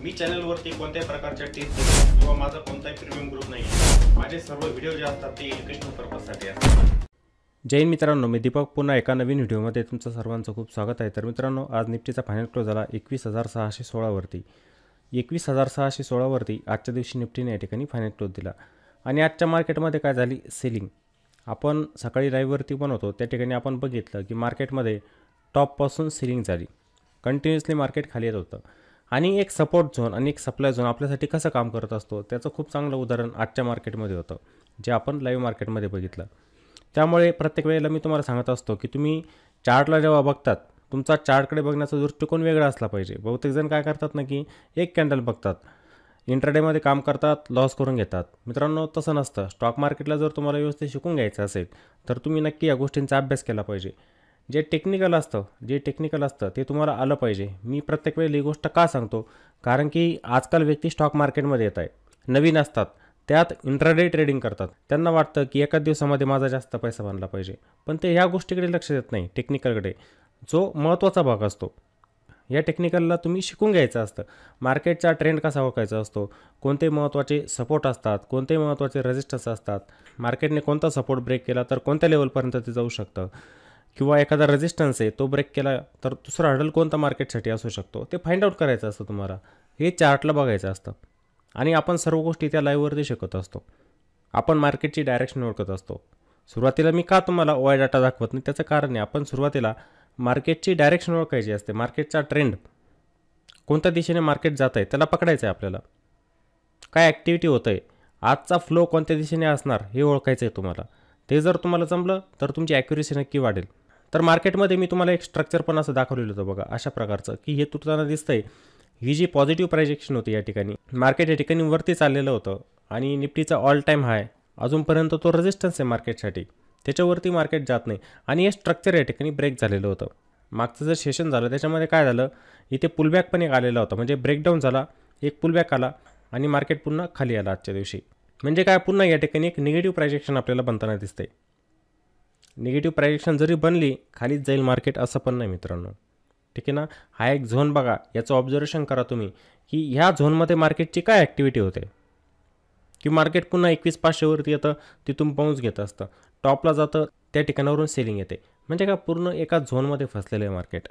मी चॅनलवरती कोणत्याही प्रकारच्या टिप्स किंवा माझा कोणताही प्रीमियम ग्रुप नाही आहे। माझे सर्व व्हिडिओ जे असतात ते एज्युकेशनल पर्पजसाठी असतात। जय हिंद मित्रांनो, मी दीपक पुन्हा एका नवीन व्हिडिओमध्ये तुमचं सर्वांचं खूप स्वागत आहे। तर मित्रांनो, आज निफ्टीचा फायनल क्लोज झाला 21,616 वरती। 21,616 वरती आजच्या दिवशी निफ्टीने या ठिकाणी फायनल क्लोज दिला। आणि आजच्या मार्केटमध्ये काय झाली, सेलिंग। आपण सकाळी लाईव्हवरती पण होतो, त्या ठिकाणी आपण बघितलं की मार्केटमध्ये टॉपपासून सेलिंग झाली, कंटिन्युअसली मार्केट खाली येत होतं। आणि एक सपोर्ट झोन आणि एक सप्लाय झोन आपल्यासाठी कसं काम करत असतो त्याचं खूप चांगलं उदाहरण आजच्या मार्केटमध्ये होतं, जे आपण लाईव्ह मार्केटमध्ये बघितलं। त्यामुळे प्रत्येक वेळेला मी तुम्हाला सांगत असतो की तुम्ही चार्टला जेव्हा बघतात, तुमचा चार्टकडे बघण्याचा दृष्टिकोन वेगळा असला पाहिजे। बहुतेक जण काय करतात ना की एक कॅन्डल बघतात, इंट्राडेमध्ये काम करतात, लॉस करून घेतात। मित्रांनो, तसं नसतं। स्टॉक मार्केटला जर तुम्हाला व्यवस्थित शिकून घ्यायचं असेल तर तुम्ही नक्की या गोष्टींचा अभ्यास केला पाहिजे। जे टेक्निकल असतं ते तुम्हाला आलं पाहिजे। मी प्रत्येक वेळेला ही गोष्ट का सांगतो, कारण की आजकाल व्यक्ती स्टॉक मार्केटमध्ये येत आहे, नवीन असतात, त्यात इंट्राडे ट्रेडिंग करतात। त्यांना वाटतं की एकाच दिवसामध्ये माझा जास्त पैसा बनला पाहिजे, पण ते ह्या गोष्टीकडे लक्ष देत नाही, टेक्निकलकडे, जो महत्त्वाचा भाग असतो। या टेक्निकलला तुम्ही शिकून घ्यायचं असतं। मार्केटचा ट्रेंड कसा ओळखायचा असतो, कोणते महत्त्वाचे सपोर्ट असतात, कोणते महत्त्वाचे रेजिस्टन्स असतात, मार्केटने कोणता सपोर्ट ब्रेक केला तर कोणत्या लेवलपर्यंत ते जाऊ शकतं, किंवा एखादा रेजिस्टन्स आहे तो ब्रेक केला तर दुसरा हर्डल कोणता मार्केटसाठी असू शकतो, ते फाइंड आउट करायचं असतं तुम्हाला। हे चार्टला बघायचं असतं आणि आपण सर्व गोष्टी त्या लाईव्हवरती शिकत असतो। आपण मार्केटची डायरेक्शन ओळखत असतो। सुरुवातीला मी का तुम्हाला वाय डाटा दाखवत नाही, त्याचं कारण आहे, आपण सुरुवातीला मार्केटची डायरेक्शन ओळखायची असते। मार्केटचा ट्रेंड, कोणत्या दिशेने मार्केट जात आहे त्याला पकडायचं आहे आपल्याला, काय ॲक्टिव्हिटी होतं आहे, आजचा फ्लो कोणत्या दिशेने असणार हे ओळखायचं आहे तुम्हाला। ते जर तुम्हाला जमलं तर तुमची ॲक्युरेसी नक्की वाढेल। तर मार्केटमध्ये मी तुम्हाला एक स्ट्रक्चर पण असं दाखवलेलं होतं बघा, अशा प्रकारचं की हे तुटताना दिसतंय। ही जी पॉझिटिव्ह प्राइजेक्शन होती, या ठिकाणी मार्केट या ठिकाणी वरती चाललेलं होतं आणि निफ्टीचा ऑल टाईम हाय अजूनपर्यंत तो रेजिस्टन्स आहे मार्केटसाठी, त्याच्यावरती मार्केट जात नाही आणि हे स्ट्रक्चर या ठिकाणी ब्रेक झालेलं होतं। मागचं जर सेशन झालं त्याच्यामध्ये काय झालं, इथे पुलबॅक पण एक आलेला होता, म्हणजे ब्रेकडाऊन झाला, एक पुलबॅक आला आणि मार्केट पुन्हा खाली आला आजच्या दिवशी। म्हणजे काय, पुन्हा या ठिकाणी एक निगेटिव्ह प्राइजेक्शन आपल्याला बनताना दिसते। निगेटिव्ह प्राइजेक्शन जरी बनली, खालीच जाईल मार्केट असं पण नाही मित्रांनो, ठीक आहे ना। हा एक झोन बघा, याचं ऑब्झर्वेशन करा तुम्ही की ह्या झोनमध्ये मार्केटची काय ॲक्टिव्हिटी होते, की मार्केट पुन्हा 21,500 वरती येतं, तिथून बाउन्स घेत असतं, टॉपला जातं, त्या ठिकाणावरून सेलिंग येते। म्हणजे काय, पूर्ण एका झोनमध्ये फसलेलं आहे मार्केट।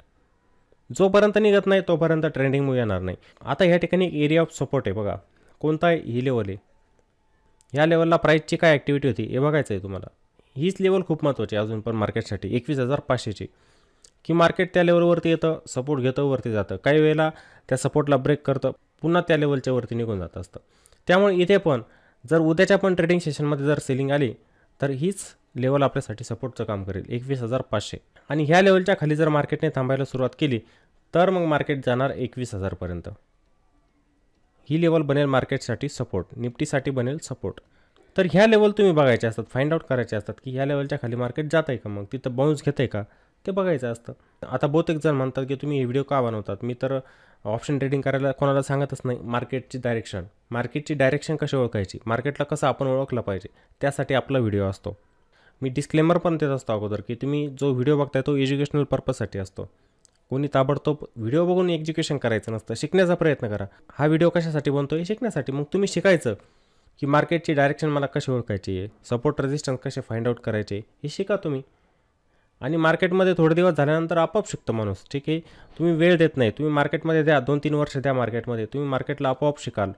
जोपर्यंत निघत नाही तोपर्यंत ट्रेंडिंग मूव्ह येणार नाही। आता ह्या ठिकाणी एक एरिया ऑफ सपोर्ट आहे बघा, कोणता आहे, ही लेवल आहे। ह्या लेवलला प्राईसची काय ॲक्टिव्हिटी होती हे बघायचं आहे तुम्हाला। हीच लेवल खूप महत्त्वाची आहे अजून पण मार्केटसाठी, 21,500ची, की मार्केट त्या लेवलवरती येतं, सपोर्ट घेतं, वरती जातं, काही वेळेला त्या सपोर्टला ब्रेक करतं, पुन्हा त्या लेवलच्या वरती निघून जात असतं। त्यामुळे इथे पण जर उद्याच्या पण ट्रेडिंग सेशनमध्ये जर सेलिंग आली तर हीच लेवल आपल्यासाठी सपोर्टचं काम करेल, 21,500। आणि ह्या लेवलच्या खाली जर मार्केटने थांबायला सुरुवात केली तर मग मार्केट जाणार 21,000पर्यंत। ही लेवल बनेल मार्केटसाठी सपोर्ट, निफ्टीसाठी बनेल सपोर्ट। तर ह्या लेवल तुम्ही बघायचे असतात, फाइंड आउट करायचे असतात की ह्या लेवलच्या खाली मार्केट जात आहे का, मग तिथं बाउन्स घेत आहे का, ते बघायचं असतं। आता बहुतेक जण म्हणतात की तुम्ही हे व्हिडिओ का बनवतात, मी तर ऑप्शन ट्रेडिंग करायला कोणाला सांगतच नाही। मार्केटची डायरेक्शन कशी ओळखायची, मार्केटला कसं आपण ओळखलं पाहिजे, त्यासाठी आपला व्हिडिओ असतो। मी डिस्क्लेमर पण देत असतो अगोदर की तुम्ही जो व्हिडिओ बघताय तो एज्युकेशनल पर्पजसाठी असतो। कोणी ताबडतोब व्हिडिओ बघून एज्युकेशन करायचं नसतं, शिकण्याचा प्रयत्न करा। हा व्हिडिओ कशासाठी बनतो आहे, शिकण्यासाठी। मग तुम्ही शिकायचं की मार्केटची डायरेक्शन मला कशी ओळखायची आहे, सपोर्ट रेजिस्टन्स कसे फाइंड आउट करायचे, हे शिका तुम्ही। आणि मार्केटमध्ये थोडे दिवस झाल्यानंतर आपोआप शिकतो माणूस, ठीक आहे। तुम्ही वेळ देत नाही, तुम्ही मार्केटमध्ये द्या, 2-3 वर्ष द्या मार्केटमध्ये, तुम्ही मार्केटला आपोआप शिकाल।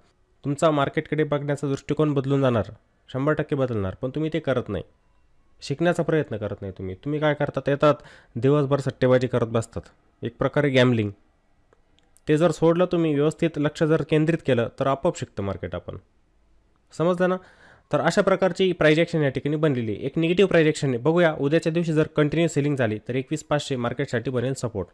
तुमचा मार्केटकडे बघण्याचा दृष्टिकोन बदलून जाणार, 100% बदलणार, पण तुम्ही ते करत नाही, शिकण्याचा प्रयत्न करत नाही। तुम्ही काय करतात, येतात दिवसभर सट्टेबाजी करत बसतात, एक प्रकारे गॅम्बलिंग। ते जर सोडलं, तुम्ही व्यवस्थित लक्ष जर केंद्रित केलं तर आपोआप शिकतं मार्केट आपण, समजलं ना। तर अशा प्रकारची प्राइजेक्शन या ठिकाणी बनलेली, एक निगेटिव्ह प्राइजेक्शन आहे। बघूया उद्याच्या दिवशी जर कंटिन्यू सेलिंग झाली तर 21,500 मार्केटसाठी बनेल सपोर्ट।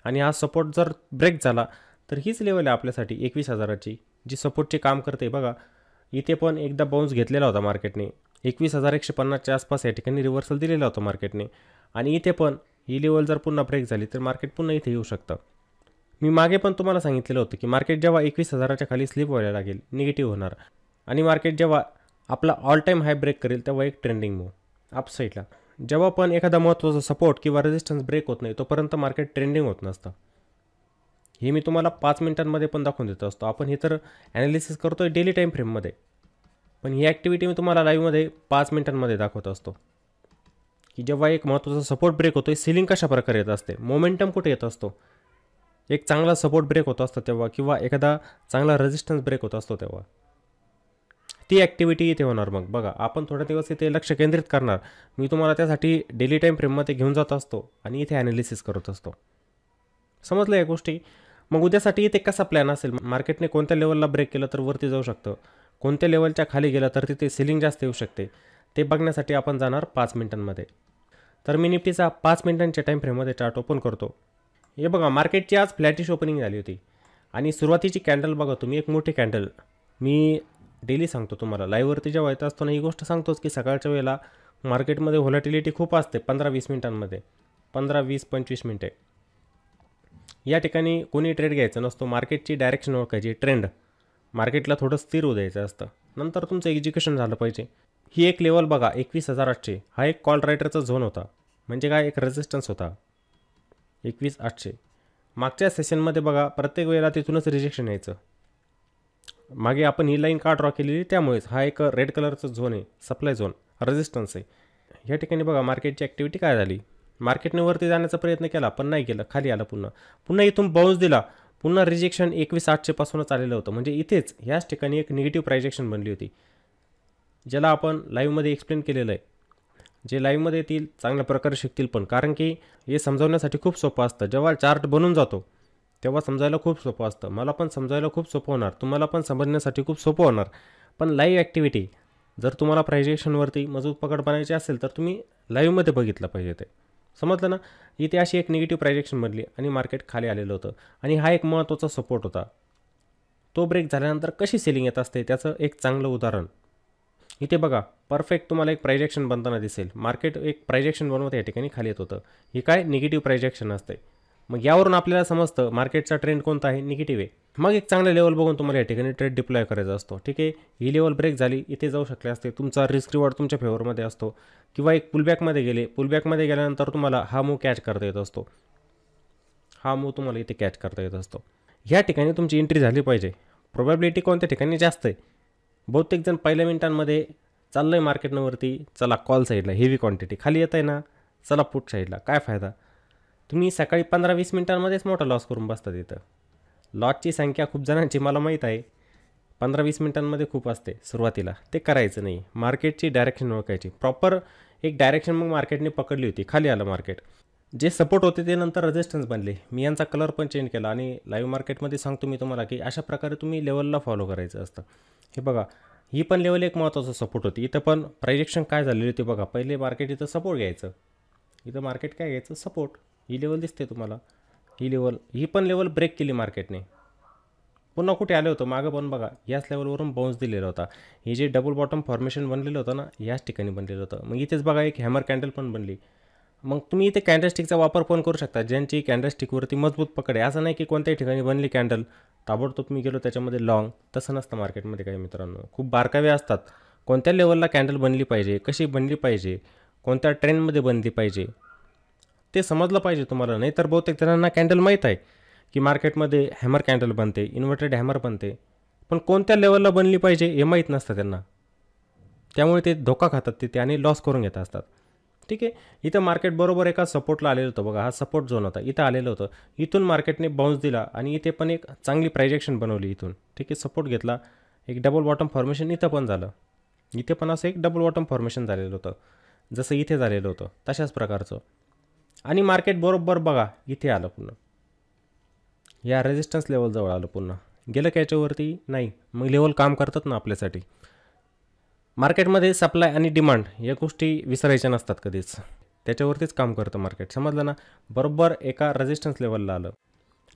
आणि हा सपोर्ट जर ब्रेक झाला तर हीच लेवल आहे आपल्यासाठी 21,000ची, जी सपोर्टचे काम करते। बघा इथे पण एकदा बाउन्स घेतलेला होता मार्केटने, 21,150च्या आसपास या ठिकाणी रिव्हर्सल दिलेला होता मार्केटने। आणि इथे पण ही लेवल जर पुन्हा ब्रेक झाली तर मार्केट पुन्हा इथे येऊ शकतं। मी मागे पण तुम्हाला सांगितलेलं होतं की मार्केट जेव्हा 21,000च्या खाली स्लिप व्हायला लागेल, निगेटिव्ह होणार, आणि मार्केट जेव्हा आपला ऑल टाईम हाय ब्रेक करेल तेव्हा एक ट्रेंडिंग मूव्ह अपसाईडला। जेव्हा पण एखादा महत्त्वाचा सपोर्ट किंवा रेजिस्टन्स ब्रेक होत नाही तोपर्यंत मार्केट ट्रेंडिंग होत नसतं। हे मी तुम्हाला 5 मिनिटांमध्ये पण दाखवून देत असतो. आपण हे तर ॲनालिसिस करतो आहे डेली टाईम फ्रेममध्ये, पण ही ॲक्टिव्हिटी मी तुम्हाला लाईव्हमध्ये 5 मिनिटांमध्ये दाखवत असतो की जेव्हा एक महत्त्वाचा सपोर्ट ब्रेक होतो, सेलिंग कशा प्रकारे येत असते, मोमेंटम कुठे येत असतो, एक चांगला सपोर्ट ब्रेक होत असतो तेव्हा, किंवा एखादा चांगला रेजिस्टन्स ब्रेक होत असतो तेव्हा, ती ॲक्टिव्हिटी इथे होणार. मग बघा, आपण थोड्या दिवस इथे लक्ष केंद्रित करणार. मी तुम्हाला त्यासाठी डेली टाईम फ्रेममध्ये घेऊन जात असतो आणि इथे ॲनालिसिस करत असतो. समजलं या गोष्टी? मग उद्यासाठी इथे कसा प्लॅन असेल, मार्केटने कोणत्या लेवलला ब्रेक केलं तर वरती जाऊ शकतं, कोणत्या लेवलच्या खाली गेलं तर तिथे सेलिंग जास्त येऊ शकते, ते बघण्यासाठी आपण जाणार 5 मिनिटांमध्ये. तर मी निफ्टीचा 5 मिनिटांच्या टाईम फ्रेममध्ये चार्ट ओपन करतो. हे बघा, मार्केटची आज फ्लॅटिश ओपनिंग झाली होती आणि सुरुवातीची कॅन्डल बघा तुम्ही, एक मोठी कॅन्डल. मी डेली सांगतो तुम्हाला, लाईव्हवरती जेव्हा येत असतो ना, ही गोष्ट सांगतोच की सकाळच्या वेळेला मार्केटमध्ये व्हॉलॅटिलिटी खूप असते 15-20 मिनिटांमध्ये, 15-20-25 मिनिटे. या ठिकाणी कोणी ट्रेड घ्यायचा नसतो, मार्केटची डायरेक्शन ओळखायची, ट्रेंड, मार्केटला थोडं स्थिर होऊ द्यायचं असतं, नंतर तुमचं एक्झिक्युशन झालं पाहिजे. ही एक लेवल बघा 21,800, हा एक कॉल रायटरचा झोन होता, म्हणजे काय, एक रेजिस्टन्स होता 21,800. मागच्या सेशनमध्ये बघा प्रत्येक वेळेला तिथूनच रिजेक्शन यायचं. मागे आपण ही लाईन का ड्रॉ केलेली, त्यामुळेच हा एक रेड कलरचा झोन आहे, सप्लाय झोन, रेजिस्टन्स आहे. या ठिकाणी बघा मार्केटची ॲक्टिव्हिटी काय झाली, मार्केटने वरती जाण्याचा प्रयत्न केला पण नाही केलं, खाली आलं, पुन्हा इथून बाउन्स दिला, पुन्हा रिजेक्शन 21,800 पासूनच आलेलं होतं. म्हणजे इथेच ह्याच ठिकाणी एक निगेटिव्ह प्रायजेक्शन बनली होती, ज्याला आपण लाईव्हमध्ये एक्सप्लेन केलेलं आहे. जे लाईव्हमध्ये येतील चांगल्या प्रकारे शिकतील पण, कारण की हे समजावण्यासाठी खूप सोपं असतं. जेव्हा चार्ट बनून जातो तेव्हा समजायला खूप सोपं असतं, मला पण समजायला खूप सोपं होणार, तुम्हाला पण समजण्यासाठी खूप सोपं होणार. पण लाईव्ह ॲक्टिव्हिटी जर तुम्हाला प्रायजेक्शनवरती मजबूत पकड बनायची असेल तर तुम्ही लाईव्हमध्ये बघितलं पाहिजे. ते समजलं ना? इथे अशी एक निगेटिव्ह प्रायजेक्शन बनली आणि मार्केट खाली आलेलं होतं आणि हा एक महत्त्वाचा सपोर्ट होता. तो ब्रेक झाल्यानंतर कशी सेलिंग येत असते त्याचं एक चांगलं उदाहरण इथे बघा. परफेक्ट तुम्हाला एक प्रायजेक्शन बनताना दिसेल, मार्केट एक प्रायजेक्शन बनवत या ठिकाणी खाली येत होतं. हे काय निगेटिव्ह प्रायजेक्शन असते. मग यावरून आपल्याला समजतं मार्केटचा ट्रेंड कोणता आहे, निगेटिव्ह आहे. मग एक चांगलं लेवल बघून तुम्हाला या ठिकाणी ट्रेड डिप्लॉय करायचा असतो. ठीक आहे, ही लेवल ब्रेक झाली, इथे जाऊ शकले असते, तुमचा रिस्क रिवॉर्ड तुमच्या फेवरमध्ये असतो. किंवा एक पुलबॅकमध्ये गेले, पुलबॅकमध्ये गेल्यानंतर तुम्हाला हा मूव कॅच करता येत असतो, हा मूव तुम्हाला इथे कॅच करता येत असतो. ह्या ठिकाणी तुमची एंट्री झाली पाहिजे. प्रोबॅबिलिटी कोणत्या ठिकाणी जास्त आहे, बहुतेक जण पहिल्या मिनिटांमध्ये चाललं आहे मार्केटवरती, चला कॉल साईडला हेवी क्वांटिटी, खाली येत आहे ना, चला पुट साईडला, काय फायदा. तुम्ही सकाळी 15-20 मिनिटांमध्येच मोठा लॉस करून बसता. तिथं लॉसची संख्या खूप जणांची मला माहीत आहे 15-20 मिनिटांमध्ये खूप असते सुरुवातीला, ते करायचं नाही. मार्केटची डायरेक्शन ओळखायची, प्रॉपर एक डायरेक्शन मग मार्केटने पकडली होती, खाली आलं मार्केट. जे सपोर्ट होते ते नंतर रेजिस्टन्स बनले. मी यांचा कलर पण चेंज केला आणि लाईव्ह मार्केटमध्ये सांगतो मी तुम्हाला की अशा प्रकारे तुम्ही लेवलला फॉलो करायचं असतं. हे बघा, ही पण लेवल एक महत्त्वाचं सपोर्ट होती. इथं पण प्रायजेक्शन काय झालेली होती बघा, पहिले मार्केट इथं सपोर्ट घ्यायचं, इथं मार्केट काय घ्यायचं, सपोर्ट. ही लेवल दिसते तुम्हाला, ही लेवल, ही पण लेवल ब्रेक केली मार्केटने, पुन्हा कुठे आलं होतं मागं पण बघा, याच लेवलवरून बाउन्स दिलेला होता. हे जे डबल बॉटम फॉर्मेशन बनलेलं होतं ना, याच ठिकाणी बनलेलं होतं. मग इथेच बघा एक हॅमर कॅन्डल पण बनली. मग तुम्ही इथे कॅन्डलस्टिकचा वापर पण करू शकता, ज्यांची कॅन्डलस्टिकवरती मजबूत पकड आहे. असं नाही की कोणत्याही ठिकाणी बनली कॅन्डल ताबडतोब मी गेलो त्याच्यामध्ये लॉंग, तसं नसतं मार्केटमध्ये. काही मित्रांनो खूप बारकावे असतात, कोणत्या लेवलला कॅन्डल बनली पाहिजे, कशी बनली पाहिजे, कोणत्या ट्रेंडमध्ये बनली पाहिजे, ते समजलं पाहिजे तुम्हाला. नाही तर बहुतेक जणांना कॅन्डल माहीत आहे की मार्केटमध्ये हॅमर कॅन्डल बनते, इन्व्हर्टेड हॅमर बनते, पण कोणत्या लेवलला बनली पाहिजे हे माहीत नसतं त्यांना. त्यामुळे ते धोका खातात तिथे आणि लॉस करून घेत असतात. ठीक आहे, इथं मार्केट बरोबर एका सपोर्टला आलेलं होतं बघा, हा सपोर्ट झोन होता, इथं आलेलं होतं. इथून मार्केटने बाउन्स दिला आणि इथे पण एक चांगली प्रायजेक्शन बनवली इथून. ठीक आहे, सपोर्ट घेतला, एक डबल बॉटम फॉर्मेशन इथं पण झालं, इथे पण असं एक डबल बॉटम फॉर्मेशन झालेलं होतं, जसं इथे झालेलं होतं तशाच प्रकारचं. आणि मार्केट बरोबर बघा इथे आलं, पुन्हा या रेजिस्टन्स लेवलजवळ आलं, पुन्हा गेलं का याच्यावरती, नाही. मग लेवल काम करतात ना आपल्यासाठी. मार्केटमध्ये सप्लाय आणि डिमांड या गोष्टी विसरायच्या नसतात कधीच, त्याच्यावरतीच काम करतं मार्केट. समजलं ना? बरोबर एका रेजिस्टन्स लेवलला आलं.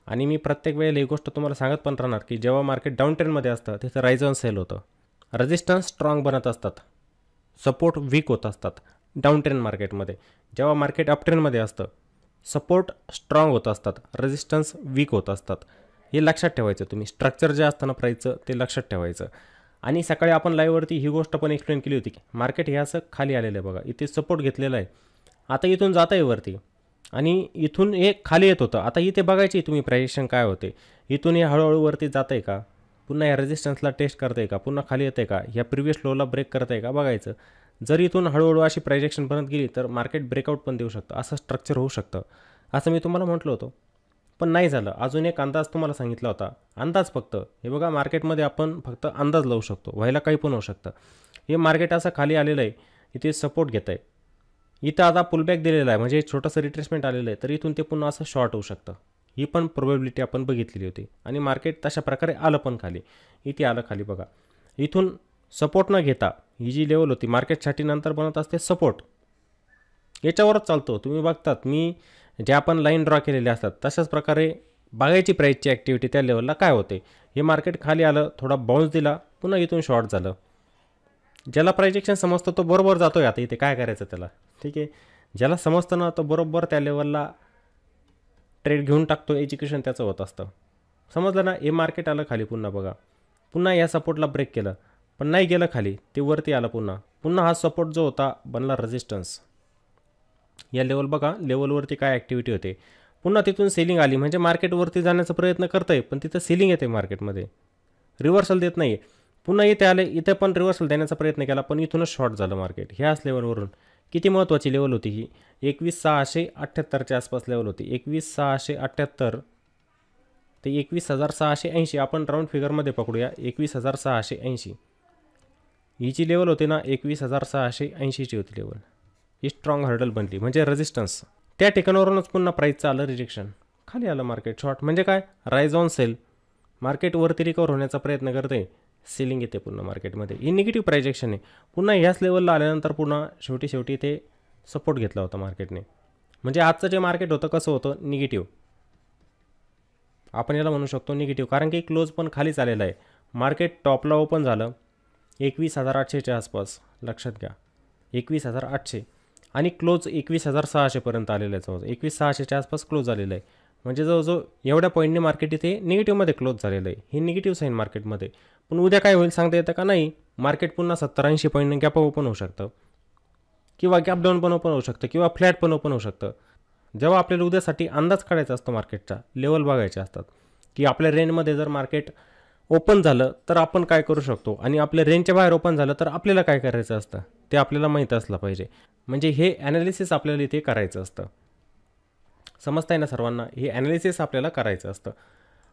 आणि मी प्रत्येक वेळेला ही गोष्ट तुम्हाला सांगत पण राहणार की जेव्हा मार्केट डाऊन ट्रेंडमध्ये असतं तिथं राईज ऑन सेल होतं, रेजिस्टन्स स्ट्रॉंग बनत असतात, सपोर्ट वीक होत असतात. डाऊन ट्रेंड मार्केटमध्ये जेव्हा मार्केट अप ट्रेंडमध्ये असतं, सपोर्ट स्ट्रॉंग होत असतात, रेजिस्टन्स वीक होत असतात. हे लक्षात ठेवायचं तुम्ही, स्ट्रक्चर जे असतं ना प्राईसचं ते लक्षात ठेवायचं. आणि सकाळी आपण लाईव्हवरती ही गोष्ट पण एक्सप्लेन केली होती की मार्केट हे असं खाली आलेलं आहे बघा, इथे सपोर्ट घेतलेला आहे, आता इथून जात आहे वरती. आणि इथून हे खाली येत होतं. आता इथे बघायची तुम्ही प्राइजेक्शन काय होते. इथून हे हळूहळू वरती जात आहे का, पुन्हा या रेजिस्टन्सला टेस्ट करत आहे का, पुन्हा खाली येतं आहे का, या प्रिव्हियस लोला ब्रेक करत आहे का बघायचं. जर इथून हळूहळू अशी प्राइजेक्शनपर्यंत गेली तर मार्केट ब्रेकआउट पण देऊ शकतं, असं स्ट्रक्चर होऊ शकतं, असं मी तुम्हाला म्हटलं होतं. पण नाही झालं. अजून एक अंदाज तुम्हाला सांगितला होता, अंदाज फक्त. हे बघा मार्केटमध्ये आपण फक्त अंदाज लावू शकतो, व्हायला काही पण होऊ शकतं. हे मार्केट असं खाली आलेलं आहे, इथे सपोर्ट घेत आहे, इथं आता पुलबॅक दिलेला आहे, म्हणजे छोटंसं रिट्रेसमेंट आलेलं आहे, तर इथून ते पुन्हा असं शॉर्ट होऊ शकतं. ही पण प्रोबॅबिलिटी आपण बघितलेली होती आणि मार्केट तशा प्रकारे आलं पण खाली. इथे आलं खाली बघा. इथून सपोर्ट न घेता ही जी लेवल होती मार्केटसाठी नंतर बनत असते सपोर्ट, याच्यावरच चालतो. तुम्ही बघतात मी ज्या आपण लाईन ड्रॉ केलेल्या असतात तशाच प्रकारे बघायची प्राईसची ॲक्टिव्हिटी त्या लेवलला काय होते. हे मार्केट खाली आलं, थोडा बाउन्स दिला, पुन्हा इथून शॉर्ट झालं. ज्याला प्राइजेक्शन समजतं तो बरोबर जातो आहे. आता इथे काय करायचं त्याला, ठीक आहे. ज्याला समजतं ना तो बरोबर त्या लेवलला ट्रेड घेऊन टाकतो, एज्युकेशन त्याचं होत असतं. समजलं ना. हे मार्केट आलं खाली पुन्हा बघा, पुन्हा या सपोर्टला ब्रेक केलं पण नाही गेलं खाली, ते वरती आलं पुन्हा हा सपोर्ट जो होता बनला रेजिस्टन्स. या लेवल बघा, लेवलवरती काय ॲक्टिव्हिटी होते, पुन्हा तिथून सेलिंग आली, म्हणजे मार्केटवरती जाण्याचा प्रयत्न करतं आहे पण तिथं सेलिंग येते मार्केटमध्ये, रिव्हर्सल देत नाही. पुन्हा इथे आले, इथे पण रिव्हर्सल देण्याचा प्रयत्न केला पण इथूनच शॉर्ट झालं मार्केट. ह्याच लेवलवरून किती महत्त्वाची लेवल होती ही, 21,678च्या आसपास लेवल होती. 21,678 ते 21,680 आपण राऊंड फिगरमध्ये पकडूया. 21,680 ही जी लेवल होती ना, 21,680ची होती लेवल. ही स्ट्रॉंग हर्डल बनली, म्हणजे रेजिस्टन्स. त्या ठिकाणावरूनच पुन्हा प्राईसचं आलं रिजेक्शन, खाली आलं मार्केट शॉर्ट. म्हणजे काय, राईज ऑन सेल, मार्केट वरती रिकवर होण्याचा प्रयत्न करते, सेलिंग येते पुन्हा मार्केटमध्ये. ही निगेटिव्ह प्राइजेक्शन आहे. पुन्हा ह्याच लेवलला आल्यानंतर पुन्हा शेवटी ते सपोर्ट घेतला होता मार्केटने. म्हणजे आजचं जे मार्केट होतं कसं होतं, निगेटिव्ह. आपण याला म्हणू शकतो निगेटिव्ह, कारण की क्लोज पण खालीच आलेला आहे. मार्केट टॉपला ओपन झालं 21,800च्या आसपास, लक्षात घ्या 21,800, आणि क्लोज 21,600पर्यंत आलेलं आहे. जवळ 21,600च्या आसपास क्लोज झालेलं आहे. म्हणजे जवळजवळ एवढ्या पॉईंटने मार्केट इथे निगेटिव्हमध्ये क्लोज झालेलं आहे. ही निगेटिव्ह साईन मार्केटमध्ये. पण उद्या काय होईल सांगता येतं का नाही. मार्केट पुन्हा 70-80 पॉईंटने गॅप ओपन होऊ शकतं, किंवा गॅप डाऊन पण ओपन होऊ शकतं, किंवा फ्लॅट पण ओपन होऊ शकतं. जेव्हा आपल्याला उद्यासाठी अंदाज काढायचा असतो, मार्केटचा लेवल बघायचे असतात, की आपल्या रेंजमध्ये जर मार्केट ओपन झालं तर आपण काय करू शकतो, आणि आपल्या रेंजच्या बाहेर ओपन झालं तर आपल्याला काय करायचं असतं ते आपल्याला माहीत असलं पाहिजे. म्हणजे हे ॲनालिसिस आपल्याला इथे करायचं असतं. समजताय ना सर्वांना, हे ॲनालिसिस आपल्याला करायचं असतं.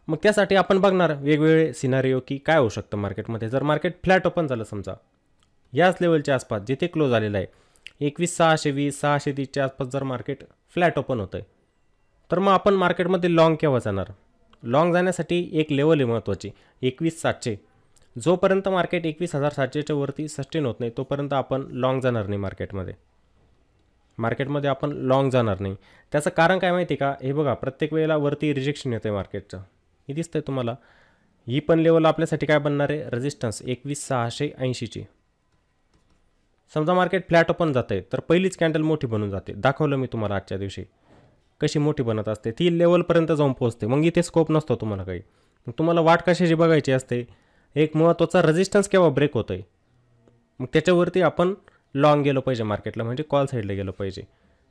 मग त्यासाठी आपण बघणार वेगवेगळे सिनारिओ, की काय होऊ शकतं मार्केटमध्ये. जर मार्केट फ्लॅट ओपन झालं समजा याच लेवलच्या आसपास जिथे क्लोज आलेला आहे, 21,620 630च्या आसपास जर मार्केट फ्लॅट ओपन होतं आहे, तर मग आपण मार्केटमध्ये लॉंग केव्हा जाणार. लॉंग जाण्यासाठी एक लेवल आहे महत्त्वाची, 21,700. जोपर्यंत मार्केट 21,700च्या वरती सस्टेन होत नाही तोपर्यंत आपण लॉंग जाणार नाही मार्केटमध्ये आपण लॉंग जाणार नाही. त्याचं कारण काय माहिती का, हे बघा प्रत्येक वेळेला वरती रिजेक्शन येतं आहे मार्केटचं, हे दिसतं आहे तुम्हाला. ही पण लेवल आपल्यासाठी काय बनणार आहे, रेजिस्टन्स 21,680ची. समजा मार्केट फ्लॅट ओपन जातं आहे तर पहिलीच कॅन्डल मोठी बनून जाते. दाखवलं मी तुम्हाला आजच्या दिवशी कशी मोठी बनत असते, ती लेवलपर्यंत जाऊन पोहोचते. मग इथे स्कोप नसतो तुम्हाला काही. मग तुम्हाला वाट कशाची बघायची असते, एक महत्त्वाचा रेजिस्टन्स केव्हा ब्रेक होतं आहे, मग त्याच्यावरती आपण लॉंग गेलो पाहिजे मार्केटला, म्हणजे कॉल साईडला गेलं पाहिजे,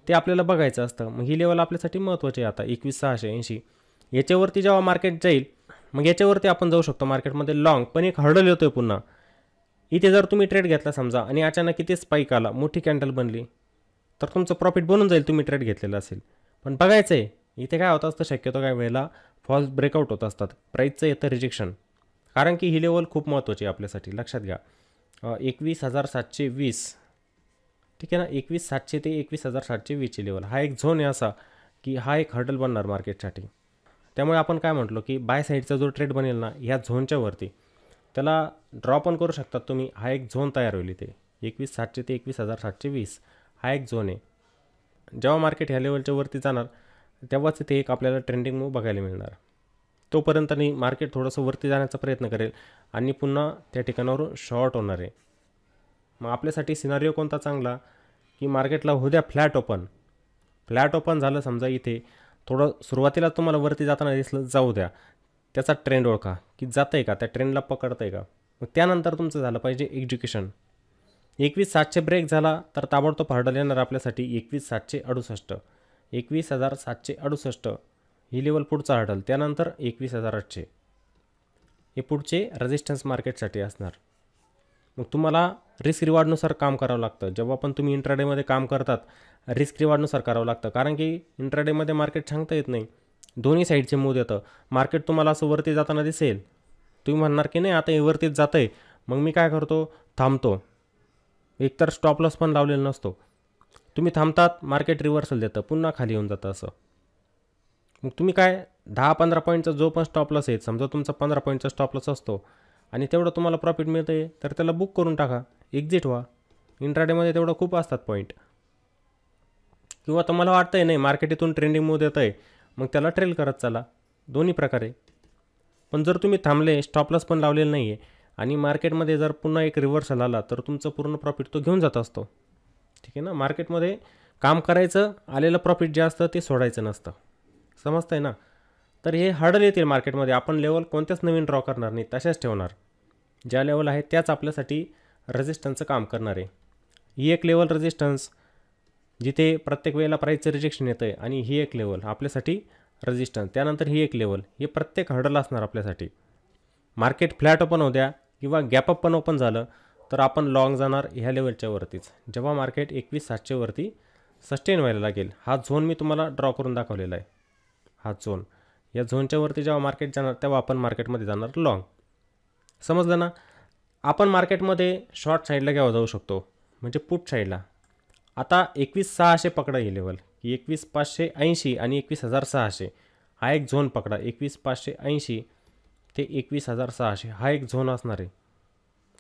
ते आपल्याला बघायचं असतं. मग ही लेवल आपल्यासाठी महत्त्वाची आहे आता 21,680. याच्यावरती जेव्हा मार्केट जाईल मग याच्यावरती आपण जाऊ शकतो मार्केटमध्ये लॉंग. पण एक हर्डल येतो आहे पुन्हा. इथे जर तुम्ही ट्रेड घेतला समजा आणि अचानक इथे स्पाईक आला, मोठी कॅन्डल बनली, तर तुमचं प्रॉफिट बनून जाईल, तुम्ही ट्रेड घेतलेलं असेल. पण बघायचं आहे इथे काय होतं असतं, शक्यतो काय वेळेला फॉल्स ब्रेकआउट होत असतात, प्राईसचं येतं रिजेक्शन. कारण की ही लेवल खूप महत्त्वाची आहे आपल्यासाठी, लक्षात घ्या. 21,720, ठीक आहे ना, 21,700 ते 21,720ची लेवल, हा एक झोन आहे असा की हा एक हर्डल बनणार मार्केटसाठी. त्यामुळे आपण काय म्हटलो की बाय साईडचा जो ट्रेड बनेल ना ह्या झोनच्या वरती, त्याला ड्रॉ पण करू शकतात तुम्ही. हा एक झोन तयार होईल इथे 21,700 ते 21,720, हा एक झोन आहे. जेव्हा मार्केट ह्या लेवलच्या वरती जाणार तेव्हाच इथे एक आपल्याला ट्रेंडिंग मूव बघायला मिळणार. तोपर्यंत नाही मार्केट थोडंसं वरती जाण्याचा प्रयत्न करेल आणि पुन्हा त्या ठिकाणावरून शॉर्ट होणार आहे. मग आपल्यासाठी सिनारिओ कोणता चांगला, की मार्केटला होऊ द्या फ्लॅट ओपन झालं समजा, इथे थोडं सुरुवातीला तुम्हाला वरती जाताना दिसलं, जाऊ द्या, त्याचा ट्रेंड ओळखा की जातं आहे का, त्या ट्रेंडला पकडतं आहे का. मग त्यानंतर तुमचं झालं पाहिजे एक्झिक्युशन. 21,700 ब्रेक झाला तर ताबडतोब हर्डल येणार आपल्यासाठी 21,768. 21,768 ही लेवल पुढचा हडल. त्यानंतर 21,800 हे पुढचे रेजिस्टन्स मार्केटसाठी असणार. मग तुम्हाला रिस्क रिवॉर्डनुसार काम करावं लागतं. जेव्हा पण तुम्ही इंट्राडेमध्ये काम करतात रिस्क रिवॉर्डनुसार करावं लागतं, कारण की इंट्राडेमध्ये मार्केट सांगता येत नाही. दोन्ही साईडचे मूड येतं. मार्केट तुम्हाला असं वरती जाताना दिसेल, तुम्ही म्हणणार की नाही आता हे वरतीच जातं आहे, मग मी काय करतो, थांबतो. एकतर स्टॉप लॉस पण लावलेला नसतो. तुम्ही थांबतात, मार्केट रिव्हर्सल देतं, पुन्हा खाली येऊन जातं असं. मग तुम्ही काय 10-15 पॉईंटचा जो पण स्टॉप लॉस आहे, समजा तुमचा 15 पॉईंटचा स्टॉप लॉस असतो आणि तेवढं तुम्हाला प्रॉफिट मिळतं आहे, तर त्याला बुक करून टाका, एक्झिट व्हा. इंट्राडेमध्ये तेवढं खूप असतात पॉईंट. किंवा तुम्हाला वाटतं आहे नाही मार्केट इथून ट्रेंडिंग मूड येतं आहे, मग त्याला ट्रेल करत चला. दोन्ही प्रकारे. पण जर तुम्ही थांबले, स्टॉप लॉस पण लावलेलं नाही आहे आणि मार्केटमध्ये जर पुन्हा एक रिव्हर्सल आला तर तुमचं पूर्ण प्रॉफिट तो घेऊन जात असतो. ठीक आहे ना. मार्केटमध्ये काम करायचं, आलेलं प्रॉफिट जे असतं ते सोडायचं नसतं. समजतं आहे ना. तर हे हर्डल येतील मार्केटमध्ये. आपण लेवल कोणत्याच नवीन ड्रॉ करणार नाही, तशाच ठेवणार. ज्या लेवल आहेत त्याच आपल्यासाठी रेजिस्टन्सचं काम करणार आहे. ही एक लेवल रेजिस्टन्स जिथे प्रत्येक वेळेला प्राईसचं रिजेक्शन येतं आहे, आणि ही एक लेवल आपल्यासाठी रेजिस्टन्स. त्यानंतर ही एक लेवल. हे प्रत्येक हर्डल असणार आपल्यासाठी. मार्केट फ्लॅट ओपन होऊ द्या किंवा गॅपअप पण ओपन झालं तर आपण लॉंग जाणार ह्या लेवलच्या वरतीच. जेव्हा मार्केट 21,700 वरती सस्टेन व्हायला लागेल, हा झोन मी तुम्हाला ड्रॉ करून दाखवलेला आहे. हा झोन, या झोनच्या वरती जेव्हा मार्केट जाणार तेव्हा आपण मार्केटमध्ये जाणार लॉंग. समजलं ना. आपण मार्केटमध्ये शॉर्ट साईडला घ्यावं जाऊ शकतो, म्हणजे पुट साईडला. आता 21,600 पकडा ही लेवल, की 21,580 आणि 21,600 हा एक झोन पकडा. 21,580 ते 21,600 हा एक झोन असणार आहे,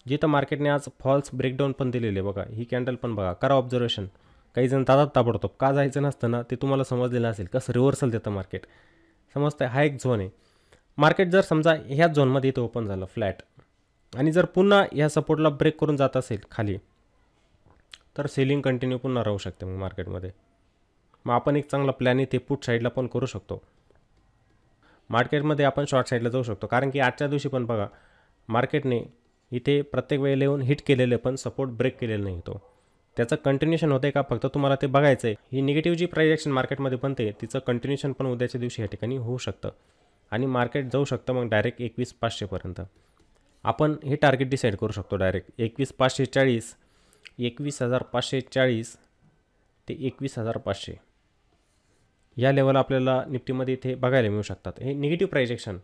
जिथं मार्केटने आज फॉल्स ब्रेकडाऊन पण दिलेले. बघा ही कॅन्डल पण बघा, करा ऑब्झर्वेशन. काही जण दादात ताबडतोब का जायचं नसतं ना, ते तुम्हाला समजलेलं असेल कसं रिव्हर्सल देतं मार्केट. समजतं. हा एक झोन आहे. मार्केट जर समजा ह्याच झोनमध्ये इथं ओपन झालं फ्लॅट आणि जर पुन्हा ह्या सपोर्टला ब्रेक करून जात असेल खाली, तर सेलिंग कंटिन्यू पुन्हा राहू शकते मग मार्केटमध्ये. मग आपण एक चांगला प्लॅन इथे पुट साईडला पण करू शकतो. मार्केटमध्ये आपण शॉर्ट साईडला जाऊ शकतो, कारण की आजच्या दिवशी पण बघा मार्केटने इथे प्रत्येक वेळेला येऊन हिट केलेले पण सपोर्ट ब्रेक केलेलं नाही. तो त्याचं कंटिन्युएशन होतं आहे का, फक्त तुम्हाला ते बघायचं आहे. ही निगेटिव्ह जी प्राइस ॲक्शन मार्केटमध्ये बनते तिचं कंटिन्युएशन पण उद्याच्या दिवशी या ठिकाणी होऊ शकतं आणि मार्केट जाऊ शकतं मग डायरेक्ट 21,500पर्यंत. आपण हे टार्गेट डिसाईड करू शकतो डायरेक्ट 21,540, 21,540 ते 21,500 या लेवल आपल्याला निफ्टीमध्ये इथे बघायला मिळू शकतात. हे निगेटिव्ह प्राइस ॲक्शन,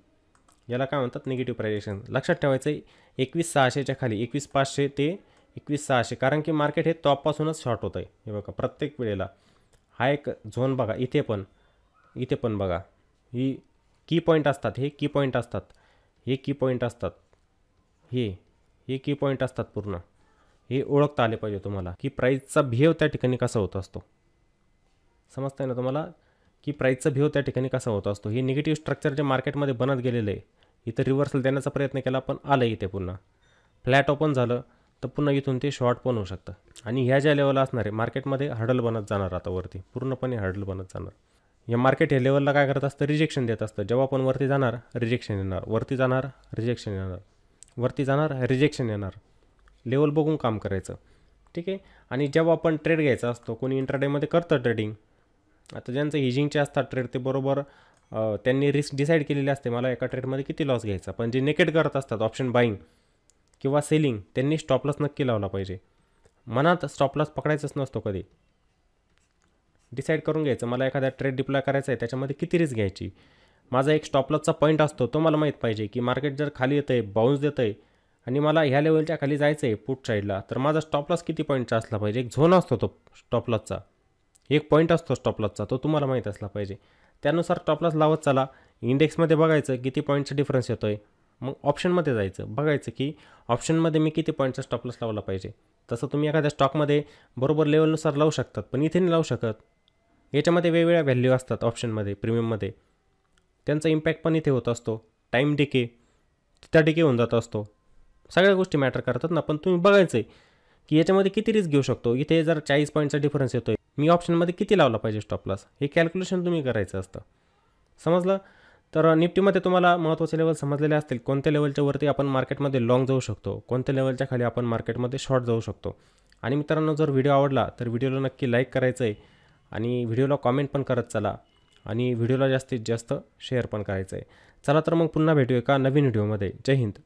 याला काय म्हणतात, निगेटिव्ह प्राइस ॲक्शन. लक्षात ठेवायचं आहे 21,600च्या खाली 21,500 ते 21,600, कारण की मार्केट हे टॉपपासूनच शॉर्ट होतं आहे. हे बघा प्रत्येक वेळेला हा एक झोन बघा. इथे पण बघा, ही की पॉईंट असतात. हे की पॉईंट असतात, हे की पॉईंट असतात, हे की पॉईंट असतात. पूर्ण हे ओळखता आले पाहिजे तुम्हाला की प्राईसचा बिहेव त्या ठिकाणी कसा होत असतो. समजतं आहे ना तुम्हाला, की प्राईसचा बिहेव त्या ठिकाणी कसा होत असतो. हे निगेटिव्ह स्ट्रक्चर जे मार्केटमध्ये बनत गेलेलं आहे, इथं रिव्हर्सल देण्याचा प्रयत्न केला पण आलं इथे पुन्हा फ्लॅट ओपन झालं तर पुन्हा इथून ते शॉर्ट पण होऊ शकतं. आणि ह्या ज्या लेवलला असणार आहे मार्केटमध्ये हर्डल बनत जाणार. आता वरती पूर्णपणे हर्डल बनत जाणार. या मार्केट हे लेवलला काय करत असतं, रिजेक्शन देत असतं. जेव्हा आपण वरती जाणार रिजेक्शन येणार, वरती जाणार रिजेक्शन येणार, वरती जाणार रिजेक्शन येणार. लेवल बघून काम करायचं. ठीक आहे. आणि जेव्हा आपण ट्रेड घ्यायचा असतो, कोणी इंट्राडेमध्ये करतं ट्रेडिंग, आता ज्यांचं हिजिंगचे असतात ट्रेड ते बरोबर त्यांनी रिस्क डिसाईड केलेली असते मला एका ट्रेडमध्ये किती लॉस घ्यायचा. पण जे नेकेड करत असतात ऑप्शन बाईंग किंवा सेलिंग, त्यांनी स्टॉप लॉस नक्की लावला पाहिजे. मनात स्टॉप लॉस पकडायचंच नसतो कधी. डिसाईड करून घ्यायचं मला एखादा ट्रेड डिप्लॉय करायचा आहे, त्याच्यामध्ये किती रिस्क घ्यायची. माझा एक स्टॉप लॉसचा पॉईंट असतो, तो मला माहीत पाहिजे की मार्केट जर खाली येतं आहे, बाउन्स देतं आहे आणि मला ह्या लेवलच्या खाली जायचं आहे पुट साईडला, तर माझा स्टॉप लॉस किती पॉईंटचा असला पाहिजे. एक झोन असतो तो स्टॉप लॉसचा, एक पॉईंट असतो स्टॉप लॉसचा, तो तुम्हाला माहीत असला पाहिजे. त्यानुसार स्टॉप लॉस लावत चला. इंडेक्समध्ये बघायचं किती पॉईंटचा डिफरन्स येतो आहे, मग ऑप्शनमध्ये जायचं, बघायचं की ऑप्शनमध्ये मी किती पॉईंटचा स्टॉप लॉस लावला पाहिजे. तसं तुम्ही एखाद्या स्टॉकमध्ये बरोबर लेवलनुसार लावू शकतात, पण इथे नाही लावू शकत. याच्यामध्ये वेगवेगळ्या व्हॅल्यू असतात ऑप्शनमध्ये, प्रीमियममध्ये. त्यांचा इम्पॅक्ट पण इथे होत असतो. टाईम डिके, तिथं डिके होऊन जात असतो. सगळ्या गोष्टी मॅटर करतात ना. पण तुम्ही बघायचं आहे की याच्यामध्ये किती रिस्क घेऊ शकतो. इथे जर 40 पॉईंटचा डिफरन्स येतो आहे, मी ऑप्शनमध्ये किती लावला पाहिजे स्टॉप लॉस, हे कॅल्क्युलेशन तुम्ही करायचं असतं. समजलं. तर निफ्टीमध्ये तुम्हाला महत्त्वाचे लेवल समजलेले असतील. कोणत्या लेवलच्या वरती आपण मार्केटमध्ये लॉंग जाऊ शकतो, कोणत्या लेवलच्या खाली आपण मार्केटमध्ये शॉर्ट जाऊ शकतो. आणि मित्रांनो, जर व्हिडिओ आवडला तर व्हिडिओला नक्की लाईक करायचं आहे आणि व्हिडिओला कॉमेंट पण करत चला आणि व्हिडिओला जास्तीत जास्त शेअर पण करायचं आहे. चला तर मग पुन्हा भेटू एका नवीन व्हिडिओमध्ये. जय हिंद.